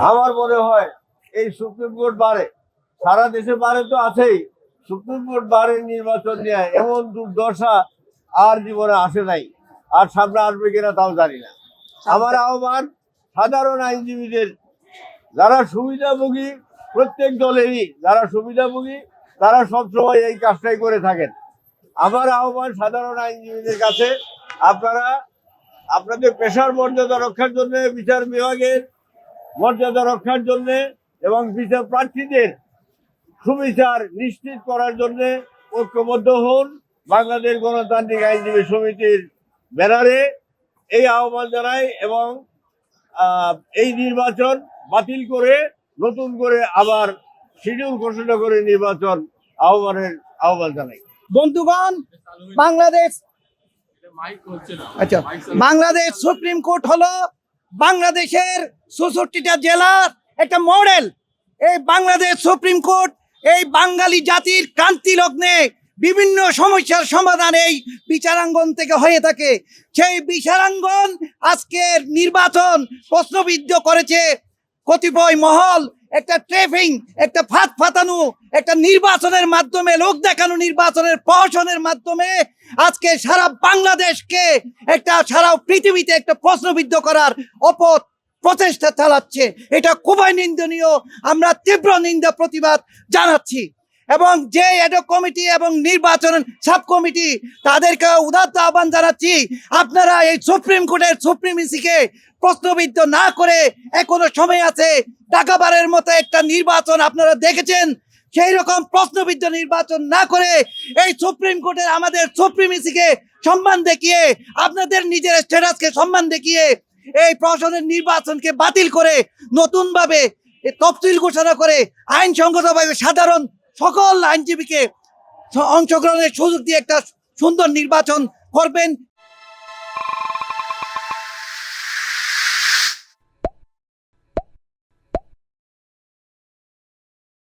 আমার মনে হয় এই সুপ্রিম কোর্ট বারে, সারা দেশে বারে তো আছেই, সুপ্রিম কোর্ট বারের নির্বাচন নিয়ে এমন দুর্দশা আর জীবনে আসে নাই, আর সামনে আসবে কিনা তাও জানি না। আমার আহ্বান সাধারণ আইনজীবীদের, যারা সুবিধাভোগী, প্রত্যেক দলেরই যারা সুবিধাভোগী তারা সবসময় এই কাজটাই করে থাকেন। আমার আহ্বান সাধারণ আইনজীবীদের কাছে, আপনারা আপনাদের পেশার মর্যাদা রক্ষার জন্য, বিচার বিভাগের মর্যাদা রক্ষার জন্য এবং বিচার প্রার্থীদের সুবিচার নিশ্চিত করার জন্য ঐক্যবদ্ধ হন। বাংলাদেশ গণতান্ত্রিক আইনজীবী সমিতির ব্যানারে এই আহ্বান জানাই এবং এই নির্বাচন বাতিল করে নতুন করে আবার শিডিউল ঘোষণা করে নির্বাচন আহ্বান জানাই। বন্ধুগণ, বাংলাদেশ বাংলাদেশ সুপ্রিম কোর্ট হলো বাংলাদেশের 64টা জেলার একটা মডেল। এই বাংলাদেশ সুপ্রিম কোর্ট এই বাঙালি জাতির ক্রান্তি লগ্নে বিভিন্ন সমস্যার সমাধান এই বিচারাঙ্গন থেকে হয়ে থাকে। সেই বিচারাঙ্গন আজকের নির্বাচন প্রশ্নবিদ্ধ করেছে কতিপয় মহল। একটা ট্রেফিং, একটা ফাঁদ ফাতানো, একটা নির্বাচনের মাধ্যমে, লোক দেখানো নির্বাচনের প্রহসনের মাধ্যমে আজকে সারা বাংলাদেশকে, সারা পৃথিবীতে একটা প্রশ্নবিদ্ধ করার প্রচেষ্টা চালাচ্ছে। এটা খুবই নিন্দনীয়। আমরা তীব্র নিন্দা প্রতিবাদ জানাচ্ছি এবং যে অ্যাডহক কমিটি এবং নির্বাচন সাব কমিটি তাদেরকে উদাত্ত আহ্বান জানাচ্ছি, আপনারা এই সুপ্রিম কোর্টের সুপ্রিমেসিকে প্রশ্নবিদ্ধ না করে, এখনো সময় আছে। ঢাকাবারের মতো একটা নির্বাচন আপনারা দেখেছেন, সেই রকম প্রশ্নবিদ্ধ নির্বাচন না করে এই সুপ্রিম কোর্টের আমাদের সুপ্রিমেসিকে সম্মান দেখিয়ে, আপনাদের নিজের স্ট্যাটাসকে সম্মান দেখিয়ে এই প্রশাসনের নির্বাচনকে বাতিল করে নতুনভাবে তফসিল ঘোষণা করে আইনসঙ্গতভাবে সাধারণ সকল আইনজীবীকে অংশগ্রহণের সুযোগ দিয়ে একটা সুন্দর নির্বাচন করবেন,